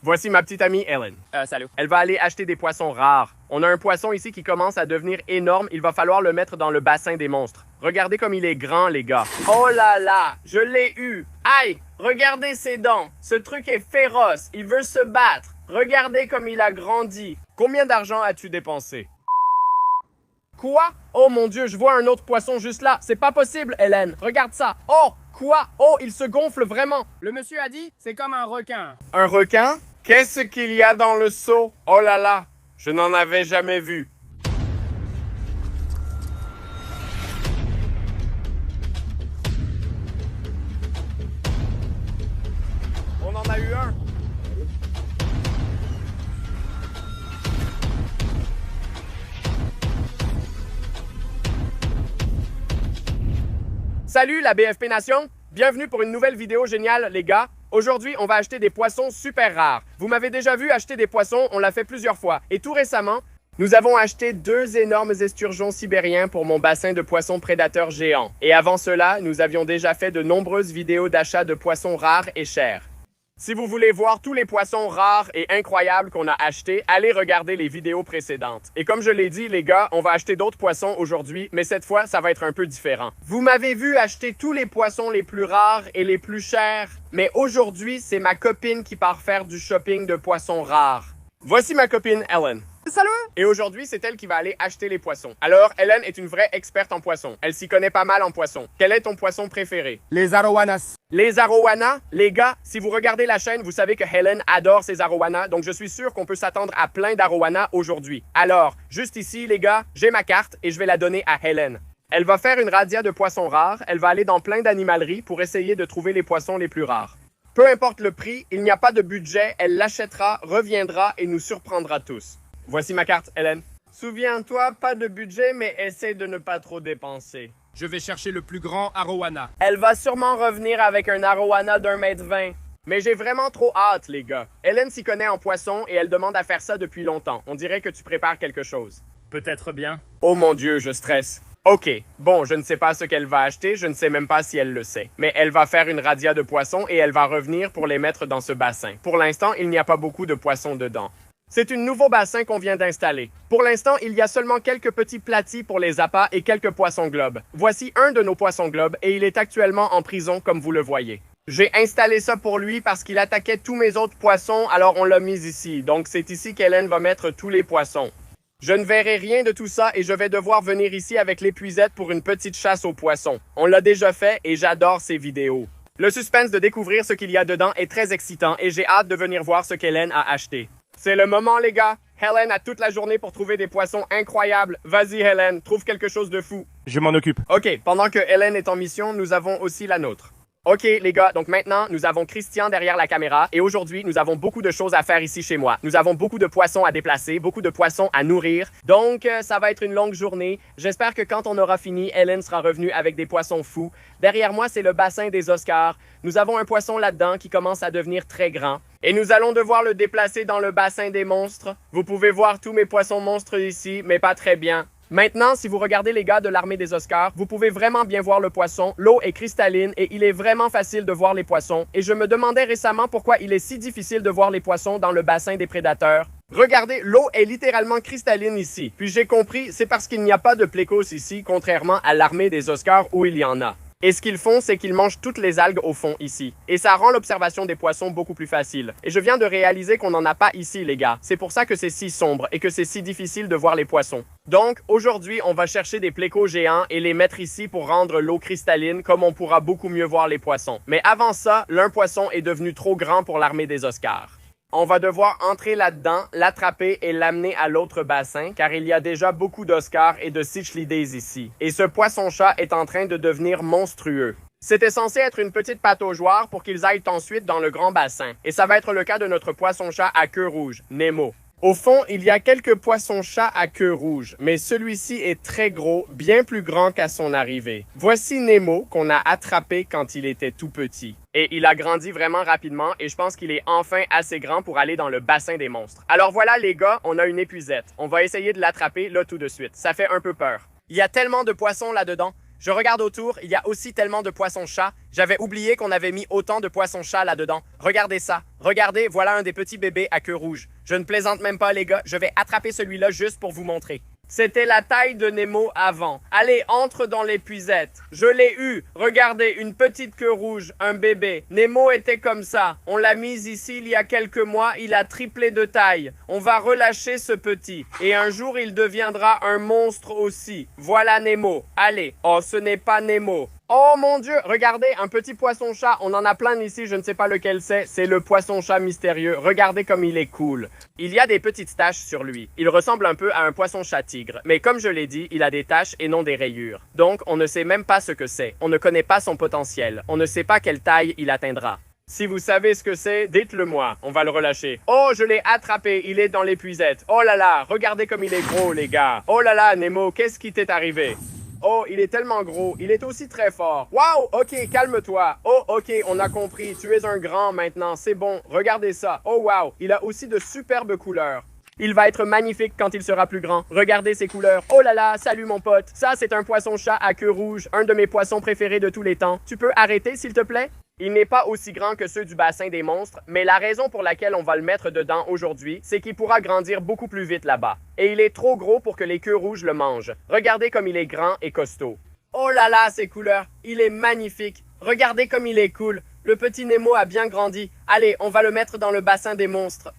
Voici ma petite amie Ellen. Salut. Elle va aller acheter des poissons rares. On a un poisson ici qui commence à devenir énorme. Il va falloir le mettre dans le bassin des monstres. Regardez comme il est grand, les gars. Oh là là, je l'ai eu. Aïe, regardez ses dents. Ce truc est féroce. Il veut se battre. Regardez comme il a grandi. Combien d'argent as-tu dépensé? Quoi? Oh mon Dieu, je vois un autre poisson juste là. C'est pas possible, Hélène. Regarde ça. Oh, quoi? Oh, il se gonfle vraiment. Le monsieur a dit, c'est comme un requin. Un requin? Qu'est-ce qu'il y a dans le seau? Oh là là, je n'en avais jamais vu. On en a eu un. Salut la BFP Nation, bienvenue pour une nouvelle vidéo géniale les gars. Aujourd'hui, on va acheter des poissons super rares. Vous m'avez déjà vu acheter des poissons, on l'a fait plusieurs fois. Et tout récemment, nous avons acheté 2 énormes esturgeons sibériens pour mon bassin de poissons prédateurs géants. Et avant cela, nous avions déjà fait de nombreuses vidéos d'achat de poissons rares et chers. Si vous voulez voir tous les poissons rares et incroyables qu'on a achetés, allez regarder les vidéos précédentes. Et comme je l'ai dit, les gars, on va acheter d'autres poissons aujourd'hui, mais cette fois, ça va être un peu différent. Vous m'avez vu acheter tous les poissons les plus rares et les plus chers, mais aujourd'hui, c'est ma copine qui part faire du shopping de poissons rares. Voici ma copine Ellen. Salut! Et aujourd'hui, c'est elle qui va aller acheter les poissons. Alors, Ellen est une vraie experte en poissons. Elle s'y connaît pas mal en poissons. Quel est ton poisson préféré? Les arowanas. Les arowanas, les gars, si vous regardez la chaîne, vous savez que Helen adore ses arowanas, donc je suis sûr qu'on peut s'attendre à plein d'arowanas aujourd'hui. Alors, juste ici, les gars, j'ai ma carte et je vais la donner à Helen. Elle va faire une razzia de poissons rares, elle va aller dans plein d'animaleries pour essayer de trouver les poissons les plus rares. Peu importe le prix, il n'y a pas de budget, elle l'achètera, reviendra et nous surprendra tous. Voici ma carte, Helen. Souviens-toi, pas de budget, mais essaie de ne pas trop dépenser. Je vais chercher le plus grand arowana. Elle va sûrement revenir avec un arowana d'1,20 m. Mais j'ai vraiment trop hâte, les gars. Hélène s'y connaît en poisson et elle demande à faire ça depuis longtemps. On dirait que tu prépares quelque chose. Peut-être bien. Oh mon Dieu, je stresse. Ok, bon, je ne sais pas ce qu'elle va acheter, je ne sais même pas si elle le sait. Mais elle va faire une razzia de poissons et elle va revenir pour les mettre dans ce bassin. Pour l'instant, il n'y a pas beaucoup de poissons dedans. C'est un nouveau bassin qu'on vient d'installer. Pour l'instant, il y a seulement quelques petits platis pour les appâts et quelques poissons globes. Voici un de nos poissons globes et il est actuellement en prison comme vous le voyez. J'ai installé ça pour lui parce qu'il attaquait tous mes autres poissons, alors on l'a mis ici. Donc c'est ici qu'Hélène va mettre tous les poissons. Je ne verrai rien de tout ça et je vais devoir venir ici avec l'épuisette pour une petite chasse aux poissons. On l'a déjà fait et j'adore ces vidéos. Le suspense de découvrir ce qu'il y a dedans est très excitant et j'ai hâte de venir voir ce qu'Hélène a acheté. C'est le moment, les gars. Helen a toute la journée pour trouver des poissons incroyables. Vas-y, Helen, trouve quelque chose de fou. Je m'en occupe. OK, pendant que Helen est en mission, nous avons aussi la nôtre. OK, les gars, donc maintenant, nous avons Christian derrière la caméra et aujourd'hui, nous avons beaucoup de choses à faire ici chez moi. Nous avons beaucoup de poissons à déplacer, beaucoup de poissons à nourrir. Donc, ça va être une longue journée. J'espère que quand on aura fini, Helen sera revenue avec des poissons fous. Derrière moi, c'est le bassin des Oscars. Nous avons un poisson là-dedans qui commence à devenir très grand. Et nous allons devoir le déplacer dans le bassin des monstres. Vous pouvez voir tous mes poissons monstres ici, mais pas très bien. Maintenant, si vous regardez les gars de l'armée des Oscars, vous pouvez vraiment bien voir le poisson. L'eau est cristalline et il est vraiment facile de voir les poissons. Et je me demandais récemment pourquoi il est si difficile de voir les poissons dans le bassin des prédateurs. Regardez, l'eau est littéralement cristalline ici. Puis j'ai compris, c'est parce qu'il n'y a pas de plécos ici, contrairement à l'armée des Oscars où il y en a. Et ce qu'ils font, c'est qu'ils mangent toutes les algues au fond ici. Et ça rend l'observation des poissons beaucoup plus facile. Et je viens de réaliser qu'on n'en a pas ici, les gars. C'est pour ça que c'est si sombre et que c'est si difficile de voir les poissons. Donc, aujourd'hui, on va chercher des plécos géants et les mettre ici pour rendre l'eau cristalline, comme on pourra beaucoup mieux voir les poissons. Mais avant ça, l'un poisson est devenu trop grand pour l'armée des Oscars. On va devoir entrer là-dedans, l'attraper et l'amener à l'autre bassin, car il y a déjà beaucoup d'Oscars et de Cichlidés ici. Et ce poisson-chat est en train de devenir monstrueux. C'était censé être une petite pataugeoire pour qu'ils aillent ensuite dans le grand bassin. Et ça va être le cas de notre poisson-chat à queue rouge, Nemo. Au fond, il y a quelques poissons-chats à queue rouge, mais celui-ci est très gros, bien plus grand qu'à son arrivée. Voici Nemo qu'on a attrapé quand il était tout petit. Et il a grandi vraiment rapidement et je pense qu'il est enfin assez grand pour aller dans le bassin des monstres. Alors voilà les gars, on a une épuisette. On va essayer de l'attraper là tout de suite. Ça fait un peu peur. Il y a tellement de poissons là-dedans. Je regarde autour, il y a aussi tellement de poissons-chats. J'avais oublié qu'on avait mis autant de poissons-chats là-dedans. Regardez ça. Regardez, voilà un des petits bébés à queue rouge. Je ne plaisante même pas, les gars. Je vais attraper celui-là juste pour vous montrer. C'était la taille de Nemo avant. Allez, entre dans l'épuisette. Je l'ai eu. Regardez, une petite queue rouge, un bébé. Nemo était comme ça. On l'a mis ici il y a quelques mois. Il a triplé de taille. On va relâcher ce petit. Et un jour, il deviendra un monstre aussi. Voilà Nemo. Allez. Oh, ce n'est pas Nemo. Oh mon Dieu, regardez, un petit poisson-chat. On en a plein ici, je ne sais pas lequel c'est. C'est le poisson-chat mystérieux. Regardez comme il est cool. Il y a des petites taches sur lui. Il ressemble un peu à un poisson-chat tigre. Mais comme je l'ai dit, il a des taches et non des rayures. Donc, on ne sait même pas ce que c'est. On ne connaît pas son potentiel. On ne sait pas quelle taille il atteindra. Si vous savez ce que c'est, dites-le moi. On va le relâcher. Oh, je l'ai attrapé. Il est dans l'épuisette. Oh là là, regardez comme il est gros, les gars. Oh là là, Nemo, qu'est-ce qui t'est arrivé? Oh, il est tellement gros. Il est aussi très fort. Wow, ok, calme-toi. Oh, ok, on a compris. Tu es un grand maintenant. C'est bon. Regardez ça. Oh, wow. Il a aussi de superbes couleurs. Il va être magnifique quand il sera plus grand. Regardez ses couleurs. Oh là là, salut mon pote. Ça, c'est un poisson-chat à queue rouge. Un de mes poissons préférés de tous les temps. Tu peux arrêter, s'il te plaît? Il n'est pas aussi grand que ceux du bassin des monstres, mais la raison pour laquelle on va le mettre dedans aujourd'hui, c'est qu'il pourra grandir beaucoup plus vite là-bas. Et il est trop gros pour que les queues rouges le mangent. Regardez comme il est grand et costaud. Oh là là, ses couleurs! Il est magnifique! Regardez comme il est cool! Le petit Nemo a bien grandi. Allez, on va le mettre dans le bassin des monstres.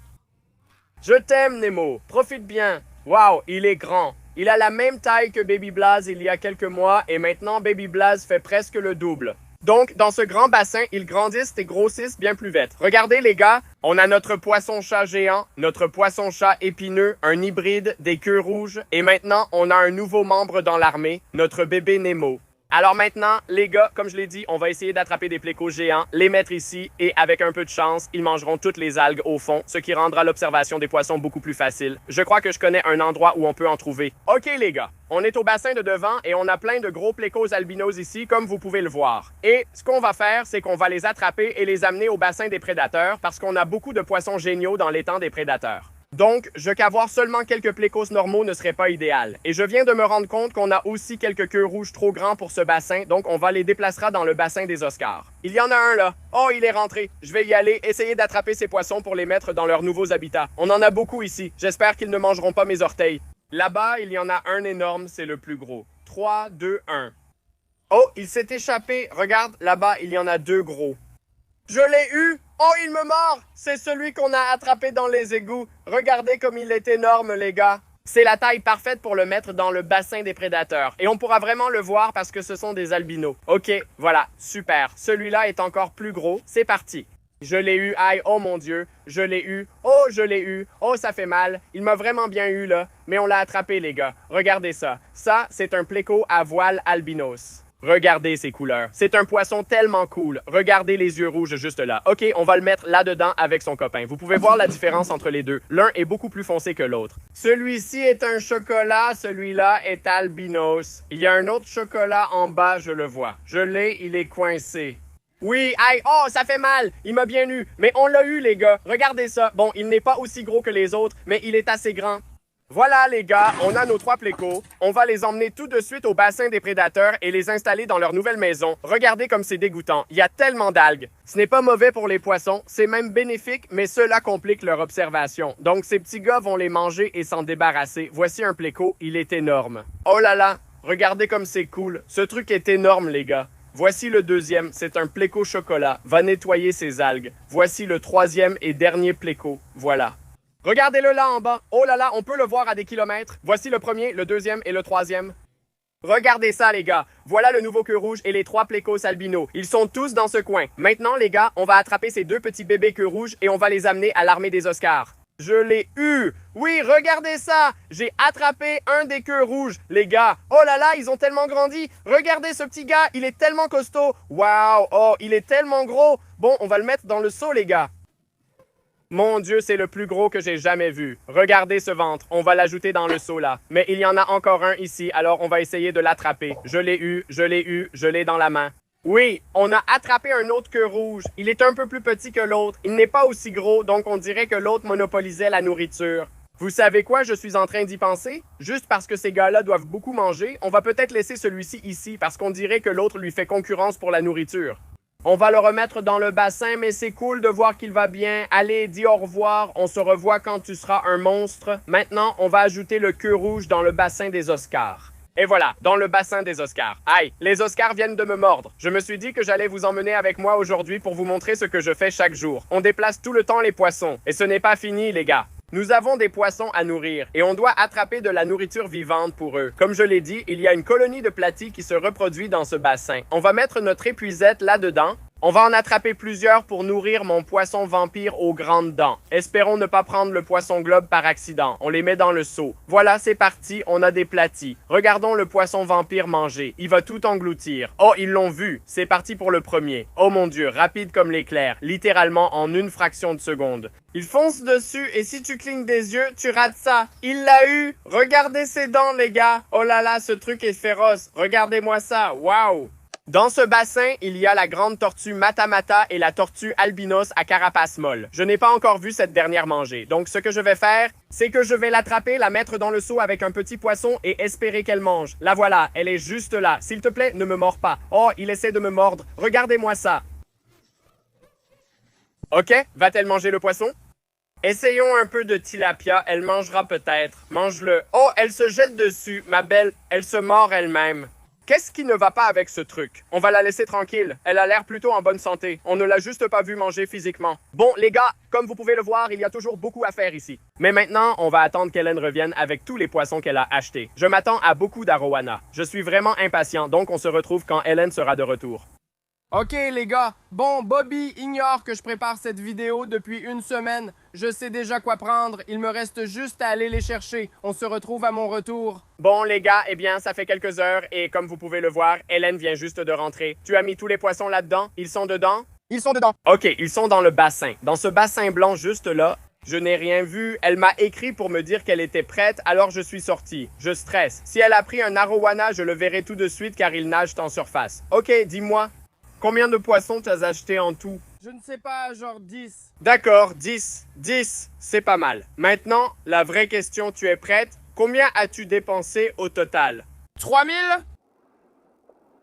Je t'aime, Nemo. Profite bien. Waouh, il est grand. Il a la même taille que Baby Blaze il y a quelques mois et maintenant Baby Blaze fait presque le double. Donc, dans ce grand bassin, ils grandissent et grossissent bien plus vite. Regardez les gars, on a notre poisson-chat géant, notre poisson-chat épineux, un hybride, des queues rouges, et maintenant, on a un nouveau membre dans l'armée, notre bébé Nemo. Alors maintenant, les gars, comme je l'ai dit, on va essayer d'attraper des plécos géants, les mettre ici, et avec un peu de chance, ils mangeront toutes les algues au fond, ce qui rendra l'observation des poissons beaucoup plus facile. Je crois que je connais un endroit où on peut en trouver. OK les gars, on est au bassin de devant et on a plein de gros plécos albinos ici, comme vous pouvez le voir. Et ce qu'on va faire, c'est qu'on va les attraper et les amener au bassin des prédateurs, parce qu'on a beaucoup de poissons géniaux dans l'étang des prédateurs. Donc, qu'avoir seulement quelques plécos normaux ne serait pas idéal. Et je viens de me rendre compte qu'on a aussi quelques queues rouges trop grands pour ce bassin, donc on va les déplacera dans le bassin des Oscars. Il y en a un là. Oh, il est rentré. Je vais y aller, essayer d'attraper ces poissons pour les mettre dans leurs nouveaux habitats. On en a beaucoup ici. J'espère qu'ils ne mangeront pas mes orteils. Là-bas, il y en a un énorme, c'est le plus gros. 3, 2, 1. Oh, il s'est échappé. Regarde, là-bas, il y en a 2 gros. Je l'ai eu! Oh, il me mord! C'est celui qu'on a attrapé dans les égouts. Regardez comme il est énorme, les gars. C'est la taille parfaite pour le mettre dans le bassin des prédateurs. Et on pourra vraiment le voir parce que ce sont des albinos. OK, voilà, super. Celui-là est encore plus gros. C'est parti. Je l'ai eu, aïe, oh mon Dieu, je l'ai eu, oh je l'ai eu, oh ça fait mal, il m'a vraiment bien eu là, mais on l'a attrapé les gars, regardez ça, ça c'est un pléco à voile albinos. Regardez ces couleurs. C'est un poisson tellement cool. Regardez les yeux rouges juste là. OK, on va le mettre là-dedans avec son copain. Vous pouvez voir la différence entre les deux. L'un est beaucoup plus foncé que l'autre. Celui-ci est un chocolat, celui-là est albinos. Il y a un autre chocolat en bas, je le vois. Je l'ai, il est coincé. Oui, aïe, oh, ça fait mal. Il m'a bien eu. Mais on l'a eu, les gars. Regardez ça. Bon, il n'est pas aussi gros que les autres, mais il est assez grand. Voilà les gars, on a nos 3 plécos. On va les emmener tout de suite au bassin des prédateurs et les installer dans leur nouvelle maison. Regardez comme c'est dégoûtant. Il y a tellement d'algues. Ce n'est pas mauvais pour les poissons, c'est même bénéfique, mais cela complique leur observation. Donc ces petits gars vont les manger et s'en débarrasser. Voici un pléco, il est énorme. Oh là là, regardez comme c'est cool. Ce truc est énorme les gars. Voici le deuxième, c'est un pléco chocolat. Va nettoyer ses algues. Voici le troisième et dernier pléco. Voilà. Regardez-le là en bas. Oh là là, on peut le voir à des kilomètres. Voici le premier, le deuxième et le troisième. Regardez ça, les gars. Voilà le nouveau queue rouge et les 3 plécos albinos. Ils sont tous dans ce coin. Maintenant, les gars, on va attraper ces 2 petits bébés queue rouge et on va les amener à l'armée des Oscars. Je l'ai eu! Oui, regardez ça! J'ai attrapé un des queues rouges, les gars. Oh là là, ils ont tellement grandi. Regardez ce petit gars, il est tellement costaud. Waouh! Oh, il est tellement gros. Bon, on va le mettre dans le seau, les gars. Mon Dieu, c'est le plus gros que j'ai jamais vu. Regardez ce ventre, on va l'ajouter dans le seau là. Mais il y en a encore un ici, alors on va essayer de l'attraper. Je l'ai eu, je l'ai eu, je l'ai dans la main. Oui, on a attrapé un autre queue rouge. Il est un peu plus petit que l'autre. Il n'est pas aussi gros, donc on dirait que l'autre monopolisait la nourriture. Vous savez quoi, je suis en train d'y penser? Juste parce que ces gars-là doivent beaucoup manger, on va peut-être laisser celui-ci ici parce qu'on dirait que l'autre lui fait concurrence pour la nourriture. On va le remettre dans le bassin, mais c'est cool de voir qu'il va bien. Allez, dis au revoir, on se revoit quand tu seras un monstre. Maintenant, on va ajouter le queue rouge dans le bassin des Oscars. Et voilà, dans le bassin des Oscars. Aïe, les Oscars viennent de me mordre. Je me suis dit que j'allais vous emmener avec moi aujourd'hui pour vous montrer ce que je fais chaque jour. On déplace tout le temps les poissons. Et ce n'est pas fini, les gars. Nous avons des poissons à nourrir et on doit attraper de la nourriture vivante pour eux. Comme je l'ai dit, il y a une colonie de platies qui se reproduit dans ce bassin. On va mettre notre épuisette là-dedans. On va en attraper plusieurs pour nourrir mon poisson vampire aux grandes dents. Espérons ne pas prendre le poisson globe par accident. On les met dans le seau. Voilà, c'est parti, on a des platies. Regardons le poisson vampire manger. Il va tout engloutir. Oh, ils l'ont vu. C'est parti pour le premier. Oh mon Dieu, rapide comme l'éclair. Littéralement en une fraction de seconde. Il fonce dessus et si tu clignes des yeux, tu rates ça. Il l'a eu. Regardez ses dents, les gars. Oh là là, ce truc est féroce. Regardez-moi ça. Waouh. Dans ce bassin, il y a la grande tortue Matamata et la tortue albinos à carapace molle. Je n'ai pas encore vu cette dernière manger. Donc ce que je vais faire, c'est que je vais l'attraper, la mettre dans le seau avec un petit poisson et espérer qu'elle mange. La voilà, elle est juste là. S'il te plaît, ne me mords pas. Oh, il essaie de me mordre. Regardez-moi ça. Ok, va-t-elle manger le poisson? Essayons un peu de tilapia, elle mangera peut-être. Mange-le. Oh, elle se jette dessus, ma belle. Elle se mord elle-même. Qu'est-ce qui ne va pas avec ce truc? On va la laisser tranquille. Elle a l'air plutôt en bonne santé. On ne l'a juste pas vu manger physiquement. Bon, les gars, comme vous pouvez le voir, il y a toujours beaucoup à faire ici. Mais maintenant, on va attendre qu'Hélène revienne avec tous les poissons qu'elle a achetés. Je m'attends à beaucoup d'arowana. Je suis vraiment impatient, donc on se retrouve quand Hélène sera de retour. Ok les gars, bon Bobby ignore que je prépare cette vidéo depuis une semaine. Je sais déjà quoi prendre, il me reste juste à aller les chercher. On se retrouve à mon retour. Bon les gars, eh bien ça fait quelques heures et comme vous pouvez le voir, Hélène vient juste de rentrer. Tu as mis tous les poissons là-dedans? Ils sont dedans? Ils sont dedans. Ok, ils sont dans le bassin. Dans ce bassin blanc juste là, je n'ai rien vu. Elle m'a écrit pour me dire qu'elle était prête, alors je suis sorti. Je stresse. Si elle a pris un arowana, je le verrai tout de suite car il nage en surface. Ok, dis-moi. Combien de poissons t'as acheté en tout? Je ne sais pas, genre 10. D'accord, 10. 10, c'est pas mal. Maintenant, la vraie question, tu es prête? Combien as-tu dépensé au total? 3000?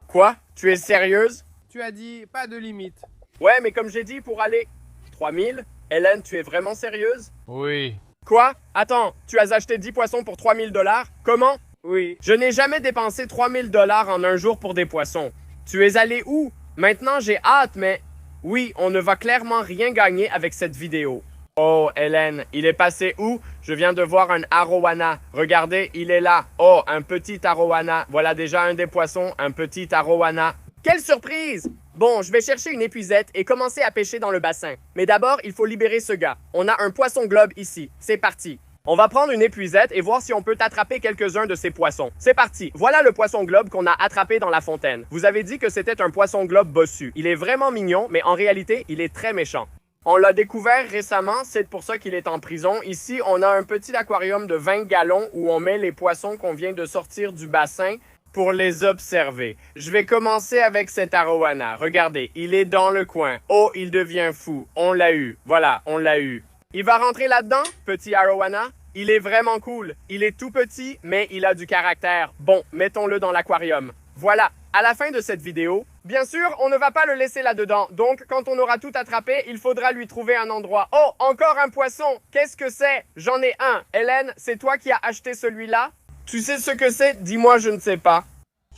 Quoi? Tu es sérieuse? Tu as dit pas de limite. Ouais, mais comme j'ai dit, pour aller... 3000? Hélène, tu es vraiment sérieuse? Oui. Quoi? Attends, tu as acheté 10 poissons pour 3000 $? Comment? Oui. Je n'ai jamais dépensé 3000 $ en un jour pour des poissons. Tu es allé où? Maintenant, j'ai hâte, mais... Oui, on ne va clairement rien gagner avec cette vidéo. Oh, Hélène, il est passé où? Je viens de voir un arowana. Regardez, il est là. Oh, un petit arowana. Voilà déjà un des poissons, un petit arowana. Quelle surprise! Bon, je vais chercher une épuisette et commencer à pêcher dans le bassin. Mais d'abord, il faut libérer ce gars. On a un poisson globe ici. C'est parti. On va prendre une épuisette et voir si on peut attraper quelques-uns de ces poissons. C'est parti. Voilà le poisson globe qu'on a attrapé dans la fontaine. Vous avez dit que c'était un poisson globe bossu. Il est vraiment mignon, mais en réalité, il est très méchant. On l'a découvert récemment, c'est pour ça qu'il est en prison. Ici, on a un petit aquarium de 20 gallons où on met les poissons qu'on vient de sortir du bassin pour les observer. Je vais commencer avec cet arowana. Regardez, il est dans le coin. Oh, il devient fou. On l'a eu. Voilà, on l'a eu. Il va rentrer là-dedans, petit arowana. Il est vraiment cool. Il est tout petit, mais il a du caractère. Bon, mettons-le dans l'aquarium. Voilà, à la fin de cette vidéo, bien sûr, on ne va pas le laisser là-dedans. Donc, quand on aura tout attrapé, il faudra lui trouver un endroit. Oh, encore un poisson! Qu'est-ce que c'est? J'en ai un. Hélène, c'est toi qui as acheté celui-là? Tu sais ce que c'est? Dis-moi, je ne sais pas.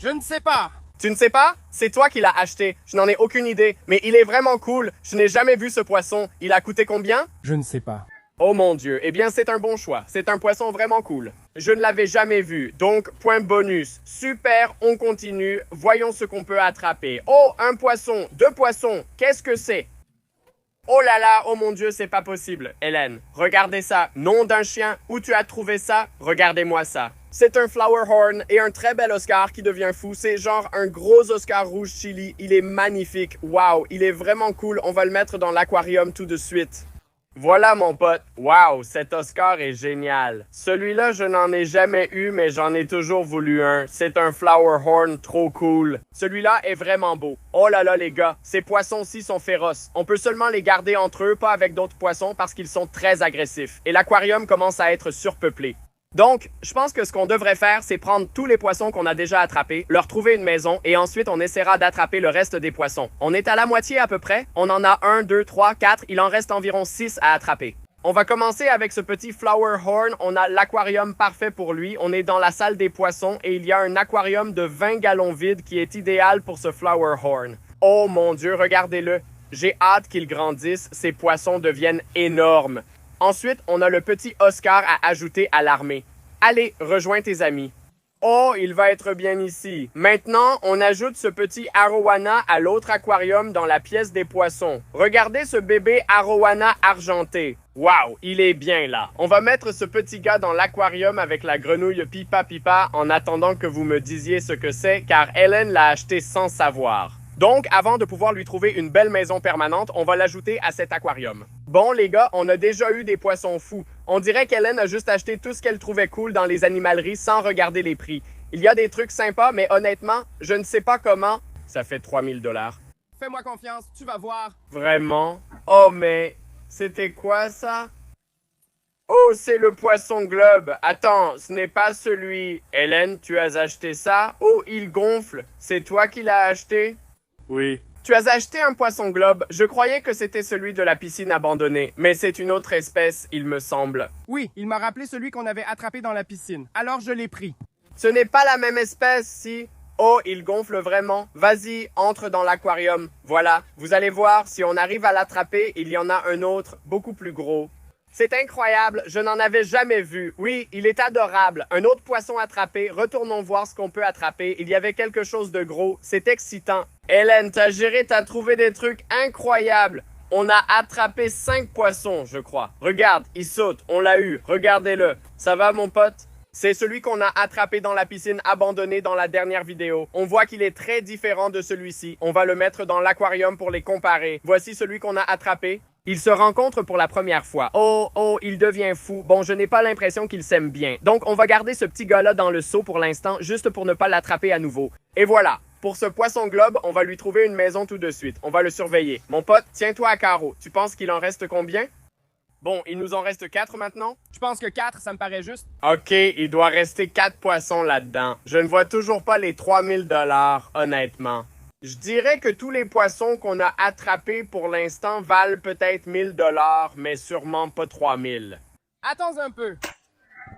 Je ne sais pas. Tu ne sais pas? C'est toi qui l'as acheté. Je n'en ai aucune idée. Mais il est vraiment cool. Je n'ai jamais vu ce poisson. Il a coûté combien? Je ne sais pas. Oh mon Dieu. Eh bien, c'est un bon choix. C'est un poisson vraiment cool. Je ne l'avais jamais vu. Donc, point bonus. Super, on continue. Voyons ce qu'on peut attraper. Oh, un poisson. Deux poissons. Qu'est-ce que c'est? Oh là là, oh mon Dieu, c'est pas possible. Hélène, regardez ça. Nom d'un chien. Où tu as trouvé ça? Regardez-moi ça. C'est un flower horn et un très bel Oscar qui devient fou. C'est genre un gros Oscar rouge chili. Il est magnifique. Waouh, il est vraiment cool. On va le mettre dans l'aquarium tout de suite. Voilà mon pote. Wow, cet Oscar est génial. Celui-là, je n'en ai jamais eu, mais j'en ai toujours voulu un. C'est un flower horn trop cool. Celui-là est vraiment beau. Oh là là les gars, ces poissons-ci sont féroces. On peut seulement les garder entre eux, pas avec d'autres poissons parce qu'ils sont très agressifs. Et l'aquarium commence à être surpeuplé. Donc, je pense que ce qu'on devrait faire, c'est prendre tous les poissons qu'on a déjà attrapés, leur trouver une maison et ensuite on essaiera d'attraper le reste des poissons. On est à la moitié à peu près. On en a 1, 2, 3, 4. Il en reste environ 6 à attraper. On va commencer avec ce petit flower horn. On a l'aquarium parfait pour lui. On est dans la salle des poissons et il y a un aquarium de 20 gallons vide qui est idéal pour ce flower horn. Oh mon Dieu, regardez-le. J'ai hâte qu'il grandisse. Ces poissons deviennent énormes. Ensuite, on a le petit Oscar à ajouter à l'armée. Allez, rejoins tes amis. Oh, il va être bien ici. Maintenant, on ajoute ce petit arowana à l'autre aquarium dans la pièce des poissons. Regardez ce bébé arowana argenté. Waouh, il est bien là. On va mettre ce petit gars dans l'aquarium avec la grenouille Pipa Pipa en attendant que vous me disiez ce que c'est car Hélène l'a acheté sans savoir. Donc, avant de pouvoir lui trouver une belle maison permanente, on va l'ajouter à cet aquarium. Bon, les gars, on a déjà eu des poissons fous. On dirait qu'Hélène a juste acheté tout ce qu'elle trouvait cool dans les animaleries sans regarder les prix. Il y a des trucs sympas, mais honnêtement, je ne sais pas comment. Ça fait 3000 $. Fais-moi confiance, tu vas voir. Vraiment? Oh, mais c'était quoi ça? Oh, c'est le poisson globe. Attends, ce n'est pas celui. Hélène, tu as acheté ça? Oh, il gonfle. C'est toi qui l'as acheté? Oui. Tu as acheté un poisson globe. Je croyais que c'était celui de la piscine abandonnée, mais c'est une autre espèce, il me semble. Oui, il m'a rappelé celui qu'on avait attrapé dans la piscine. Alors je l'ai pris. Ce n'est pas la même espèce, si. Oh, il gonfle vraiment. Vas-y, entre dans l'aquarium. Voilà, vous allez voir, si on arrive à l'attraper, il y en a un autre, beaucoup plus gros. C'est incroyable, je n'en avais jamais vu. Oui, il est adorable. Un autre poisson attrapé. Retournons voir ce qu'on peut attraper. Il y avait quelque chose de gros. C'est excitant. Hélène, t'as trouvé des trucs incroyables. On a attrapé 5 poissons, je crois. Regarde, il saute. On l'a eu. Regardez-le. Ça va, mon pote? C'est celui qu'on a attrapé dans la piscine abandonnée dans la dernière vidéo. On voit qu'il est très différent de celui-ci. On va le mettre dans l'aquarium pour les comparer. Voici celui qu'on a attrapé. Ils se rencontrent pour la première fois. Oh, il devient fou. Bon, je n'ai pas l'impression qu'ils s'aiment bien. Donc, on va garder ce petit gars-là dans le seau pour l'instant, juste pour ne pas l'attraper à nouveau. Et voilà. Pour ce poisson globe, on va lui trouver une maison tout de suite. On va le surveiller. Mon pote, tiens-toi à carreau. Tu penses qu'il en reste combien? Bon, il nous en reste 4 maintenant? Je pense que 4, ça me paraît juste. OK, il doit rester 4 poissons là-dedans. Je ne vois toujours pas les 3000 $, honnêtement. Je dirais que tous les poissons qu'on a attrapés pour l'instant valent peut-être 1000 $, mais sûrement pas 3000. Attends un peu.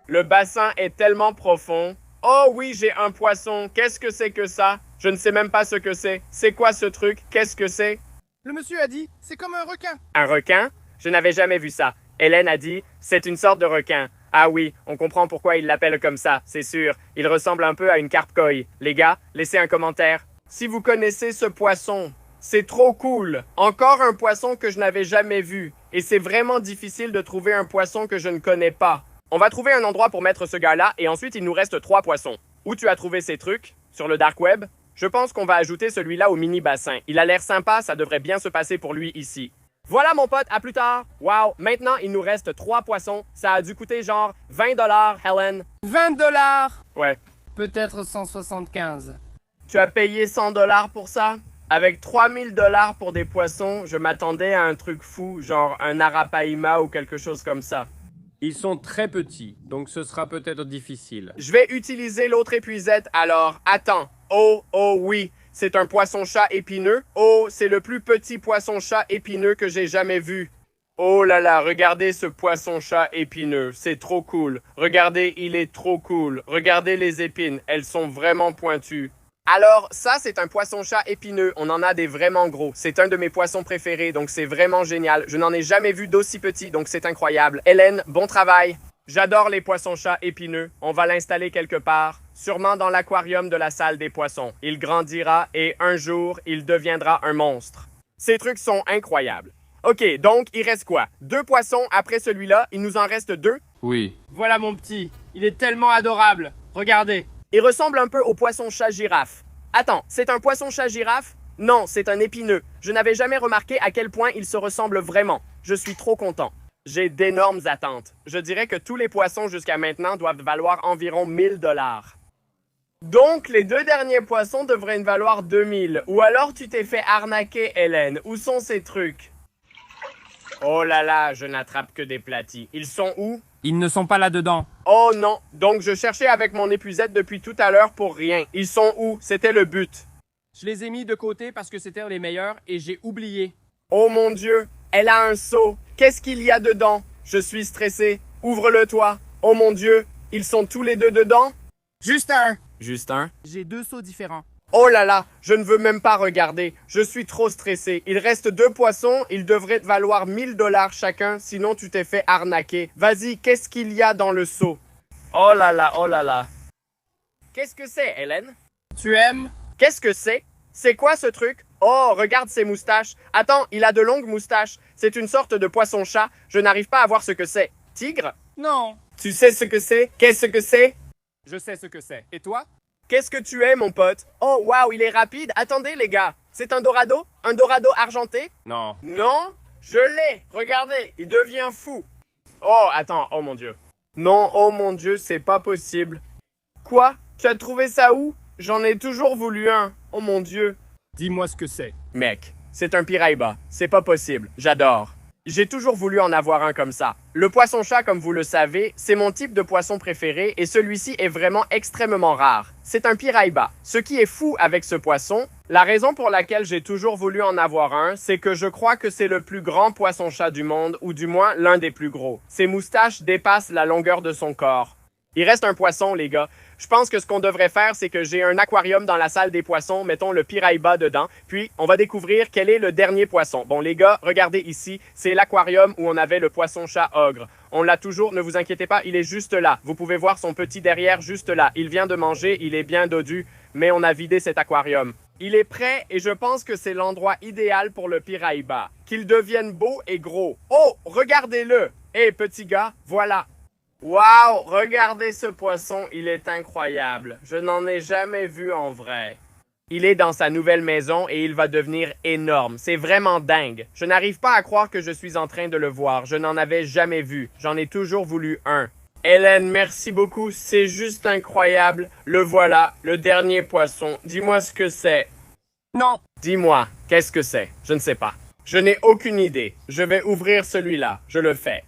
Le bassin est tellement profond. Oh oui, j'ai un poisson. Qu'est-ce que c'est que ça? Je ne sais même pas ce que c'est. C'est quoi ce truc? Qu'est-ce que c'est? Le monsieur a dit, c'est comme un requin. Un requin? Je n'avais jamais vu ça. Hélène a dit, c'est une sorte de requin. Ah oui, on comprend pourquoi il l'appelle comme ça, c'est sûr. Il ressemble un peu à une carpe koi. Les gars, laissez un commentaire. Si vous connaissez ce poisson, c'est trop cool. Encore un poisson que je n'avais jamais vu. Et c'est vraiment difficile de trouver un poisson que je ne connais pas. On va trouver un endroit pour mettre ce gars-là et ensuite il nous reste 3 poissons. Où tu as trouvé ces trucs? Sur le dark web? Je pense qu'on va ajouter celui-là au mini-bassin. Il a l'air sympa, ça devrait bien se passer pour lui ici. Voilà mon pote, à plus tard. Wow, maintenant il nous reste 3 poissons. Ça a dû coûter genre 20 $, Helen. 20 $? Ouais. Peut-être 175. Tu as payé 100 $ pour ça? Avec 3000 $ pour des poissons, je m'attendais à un truc fou, genre un arapaima ou quelque chose comme ça. Ils sont très petits, donc ce sera peut-être difficile. Je vais utiliser l'autre épuisette alors. Attends. Oh oui. C'est un poisson-chat épineux. Oh, c'est le plus petit poisson-chat épineux que j'ai jamais vu. Oh là là, regardez ce poisson-chat épineux. C'est trop cool. Regardez, il est trop cool. Regardez les épines. Elles sont vraiment pointues. Alors, ça, c'est un poisson-chat épineux. On en a des vraiment gros. C'est un de mes poissons préférés, donc c'est vraiment génial. Je n'en ai jamais vu d'aussi petit, donc c'est incroyable. Hélène, bon travail. J'adore les poissons-chats épineux. On va l'installer quelque part, sûrement dans l'aquarium de la salle des poissons. Il grandira et un jour, il deviendra un monstre. Ces trucs sont incroyables. OK, donc il reste quoi? 2 poissons après celui-là, il nous en reste 2? Oui. Voilà mon petit, il est tellement adorable. Regardez. Il ressemble un peu au poisson-chat girafe. Attends, c'est un poisson-chat girafe? Non, c'est un épineux. Je n'avais jamais remarqué à quel point il se ressemble vraiment. Je suis trop content. J'ai d'énormes attentes. Je dirais que tous les poissons jusqu'à maintenant doivent valoir environ 1000 $. Donc, les deux derniers poissons devraient valoir 2000. Ou alors tu t'es fait arnaquer, Hélène. Où sont ces trucs? Oh là là, je n'attrape que des platis. Ils sont où? Ils ne sont pas là-dedans. Oh non, donc je cherchais avec mon épuisette depuis tout à l'heure pour rien. Ils sont où? C'était le but. Je les ai mis de côté parce que c'était les meilleurs et j'ai oublié. Oh mon Dieu, elle a un seau. Qu'est-ce qu'il y a dedans? Je suis stressé. Ouvre-le toi. Oh mon Dieu, ils sont tous les deux dedans? Juste un. Juste un. J'ai deux seaux différents. Oh là là, je ne veux même pas regarder. Je suis trop stressé. Il reste deux poissons, ils devraient te valoir 1000 $ chacun, sinon tu t'es fait arnaquer. Vas-y, qu'est-ce qu'il y a dans le seau? Oh là là, oh là là. Qu'est-ce que c'est, Hélène? Tu aimes? Qu'est-ce que c'est? C'est quoi ce truc? Oh, regarde ses moustaches. Attends, il a de longues moustaches. C'est une sorte de poisson-chat. Je n'arrive pas à voir ce que c'est. Tigre? Non. Tu sais ce que c'est? Qu'est-ce que c'est? Je sais ce que c'est. Et toi? Qu'est-ce que tu es, mon pote? Oh, waouh, il est rapide. Attendez, les gars. C'est un dorado? Un dorado argenté? Non. Non? Je l'ai. Regardez, il devient fou. Oh, attends. Oh, mon Dieu. Non, oh, mon Dieu, c'est pas possible. Quoi? Tu as trouvé ça où? J'en ai toujours voulu un. Oh, mon Dieu. Dis-moi ce que c'est. Mec, c'est un piraiba. C'est pas possible. J'adore. J'ai toujours voulu en avoir un comme ça. Le poisson-chat, comme vous le savez, c'est mon type de poisson préféré et celui-ci est vraiment extrêmement rare. C'est un piraiba. Ce qui est fou avec ce poisson, la raison pour laquelle j'ai toujours voulu en avoir un, c'est que je crois que c'est le plus grand poisson-chat du monde, ou du moins l'un des plus gros. Ses moustaches dépassent la longueur de son corps. Il reste un poisson, les gars. Je pense que ce qu'on devrait faire, c'est que j'ai un aquarium dans la salle des poissons, mettons le piraiba dedans, puis on va découvrir quel est le dernier poisson. Bon, les gars, regardez ici, c'est l'aquarium où on avait le poisson-chat ogre. On l'a toujours, ne vous inquiétez pas, il est juste là. Vous pouvez voir son petit derrière juste là. Il vient de manger, il est bien dodu, mais on a vidé cet aquarium. Il est prêt et je pense que c'est l'endroit idéal pour le piraiba. Qu'il devienne beau et gros. Oh, regardez-le! Hé, petit gars, voilà. Wow, regardez ce poisson, il est incroyable. Je n'en ai jamais vu en vrai. Il est dans sa nouvelle maison et il va devenir énorme. C'est vraiment dingue. Je n'arrive pas à croire que je suis en train de le voir. Je n'en avais jamais vu. J'en ai toujours voulu un. Hélène, merci beaucoup. C'est juste incroyable. Le voilà, le dernier poisson. Dis-moi ce que c'est. Non. Dis-moi, qu'est-ce que c'est? Je ne sais pas. Je n'ai aucune idée. Je vais ouvrir celui-là. Je le fais.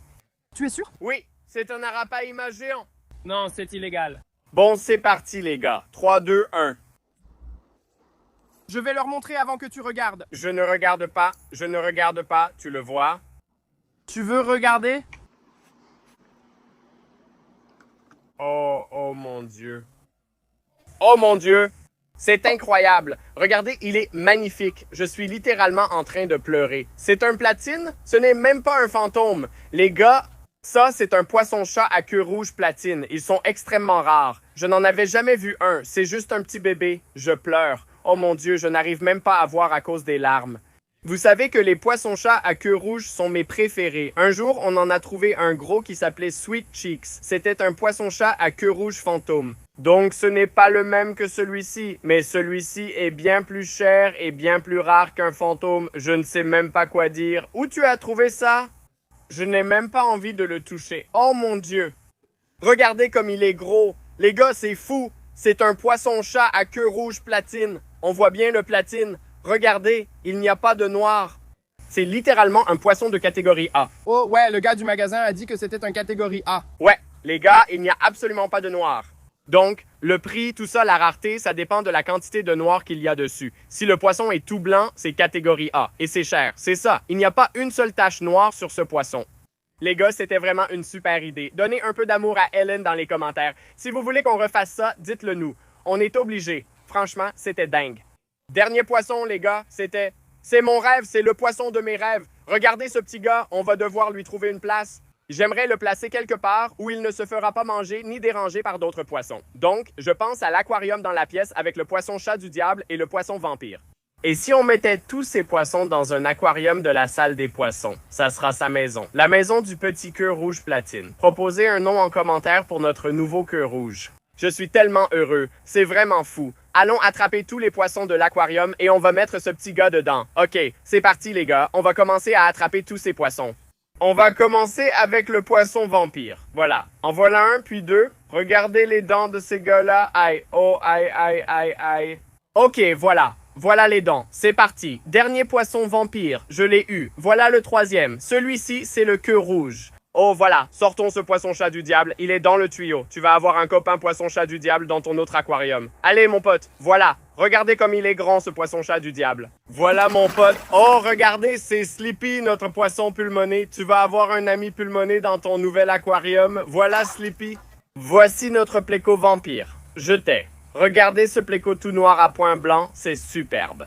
Tu es sûr? Oui. C'est un arapaima géant. Non, c'est illégal. Bon, c'est parti, les gars. 3, 2, 1. Je vais leur montrer avant que tu regardes. Je ne regarde pas. Je ne regarde pas. Tu le vois? Tu veux regarder? Oh, oh mon Dieu. Oh mon Dieu. C'est incroyable. Regardez, il est magnifique. Je suis littéralement en train de pleurer. C'est un platine? Ce n'est même pas un fantôme. Les gars... Ça, c'est un poisson-chat à queue rouge platine. Ils sont extrêmement rares. Je n'en avais jamais vu un. C'est juste un petit bébé. Je pleure. Oh mon Dieu, je n'arrive même pas à voir à cause des larmes. Vous savez que les poissons-chats à queue rouge sont mes préférés. Un jour, on en a trouvé un gros qui s'appelait Sweet Cheeks. C'était un poisson-chat à queue rouge fantôme. Donc, ce n'est pas le même que celui-ci. Mais celui-ci est bien plus cher et bien plus rare qu'un fantôme. Je ne sais même pas quoi dire. Où tu as trouvé ça? Je n'ai même pas envie de le toucher. Oh mon Dieu! Regardez comme il est gros. Les gars, c'est fou. C'est un poisson-chat à queue rouge platine. On voit bien le platine. Regardez, il n'y a pas de noir. C'est littéralement un poisson de catégorie A. Oh ouais, le gars du magasin a dit que c'était un catégorie A. Ouais, les gars, il n'y a absolument pas de noir. Donc, le prix, tout ça, la rareté, ça dépend de la quantité de noir qu'il y a dessus. Si le poisson est tout blanc, c'est catégorie A. Et c'est cher. C'est ça. Il n'y a pas une seule tache noire sur ce poisson. Les gars, c'était vraiment une super idée. Donnez un peu d'amour à Hélène dans les commentaires. Si vous voulez qu'on refasse ça, dites-le nous. On est obligés. Franchement, c'était dingue. Dernier poisson, les gars, c'était... C'est mon rêve, c'est le poisson de mes rêves. Regardez ce petit gars, on va devoir lui trouver une place. J'aimerais le placer quelque part où il ne se fera pas manger ni déranger par d'autres poissons. Donc, je pense à l'aquarium dans la pièce avec le poisson-chat du diable et le poisson vampire. Et si on mettait tous ces poissons dans un aquarium de la salle des poissons? Ça sera sa maison. La maison du petit queue rouge platine. Proposez un nom en commentaire pour notre nouveau queue rouge. Je suis tellement heureux. C'est vraiment fou. Allons attraper tous les poissons de l'aquarium et on va mettre ce petit gars dedans. OK, c'est parti les gars. On va commencer à attraper tous ces poissons. On va commencer avec le poisson vampire. Voilà. En voilà un, puis deux. Regardez les dents de ces gars-là. Aïe, oh, aïe, aïe, aïe, aïe. Ok, voilà. Voilà les dents. C'est parti. Dernier poisson vampire. Je l'ai eu. Voilà le troisième. Celui-ci, c'est le queue rouge. Oh voilà, sortons ce poisson-chat du diable, il est dans le tuyau. Tu vas avoir un copain poisson-chat du diable dans ton autre aquarium. Allez mon pote, voilà. Regardez comme il est grand ce poisson-chat du diable. Voilà mon pote. Oh regardez, c'est Sleepy, notre poisson pulmoné. Tu vas avoir un ami pulmoné dans ton nouvel aquarium. Voilà Sleepy. Voici notre pléco vampire. Je t'ai. Regardez ce pléco tout noir à points blancs, c'est superbe.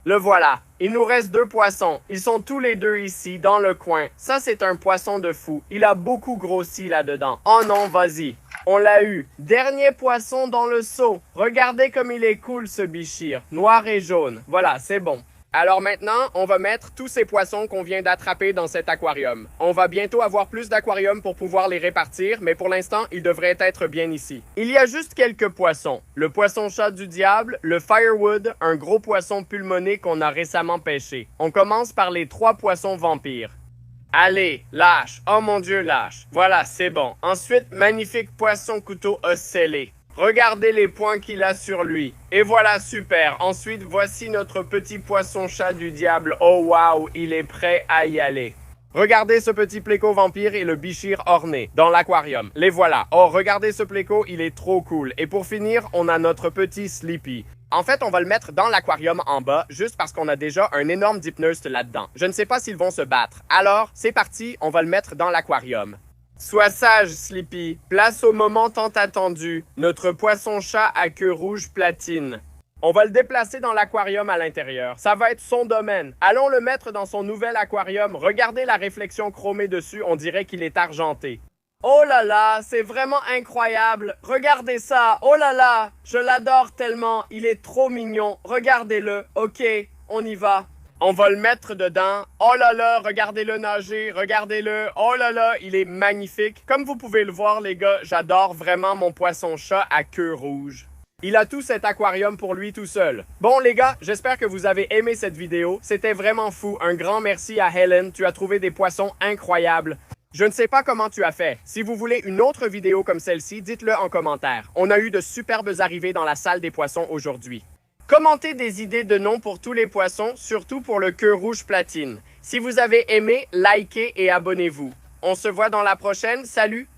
Le voilà. Il nous reste deux poissons. Ils sont tous les deux ici, dans le coin. Ça, c'est un poisson de fou. Il a beaucoup grossi là-dedans. Oh non, vas-y. On l'a eu. Dernier poisson dans le seau. Regardez comme il est cool, ce bichir. Noir et jaune. Voilà, c'est bon. Alors maintenant, on va mettre tous ces poissons qu'on vient d'attraper dans cet aquarium. On va bientôt avoir plus d'aquariums pour pouvoir les répartir, mais pour l'instant, ils devraient être bien ici. Il y a juste quelques poissons. Le poisson-chat du diable, le firewood, un gros poisson pulmoné qu'on a récemment pêché. On commence par les trois poissons vampires. Allez, lâche. Oh mon Dieu, lâche. Voilà, c'est bon. Ensuite, magnifique poisson couteau ocellé. Regardez les points qu'il a sur lui. Et voilà, super. Ensuite, voici notre petit poisson-chat du diable. Oh wow, il est prêt à y aller. Regardez ce petit pléco vampire et le bichir orné dans l'aquarium. Les voilà. Oh, regardez ce pléco, il est trop cool. Et pour finir, on a notre petit Sleepy. En fait, on va le mettre dans l'aquarium en bas, juste parce qu'on a déjà un énorme Dipnurst là-dedans. Je ne sais pas s'ils vont se battre. Alors, c'est parti, on va le mettre dans l'aquarium. Sois sage, Sleepy. Place au moment tant attendu. Notre poisson-chat à queue rouge platine. On va le déplacer dans l'aquarium à l'intérieur. Ça va être son domaine. Allons le mettre dans son nouvel aquarium. Regardez la réflexion chromée dessus, on dirait qu'il est argenté. Oh là là, c'est vraiment incroyable. Regardez ça. Oh là là, je l'adore tellement. Il est trop mignon. Regardez-le. Ok, on y va. On va le mettre dedans. Oh là là, regardez-le nager, regardez-le. Oh là là, il est magnifique. Comme vous pouvez le voir, les gars, j'adore vraiment mon poisson-chat à queue rouge. Il a tout cet aquarium pour lui tout seul. Bon les gars, j'espère que vous avez aimé cette vidéo. C'était vraiment fou. Un grand merci à Helen. Tu as trouvé des poissons incroyables. Je ne sais pas comment tu as fait. Si vous voulez une autre vidéo comme celle-ci, dites-le en commentaire. On a eu de superbes arrivées dans la salle des poissons aujourd'hui. Commentez des idées de noms pour tous les poissons, surtout pour le queue rouge platine. Si vous avez aimé, likez et abonnez-vous. On se voit dans la prochaine. Salut!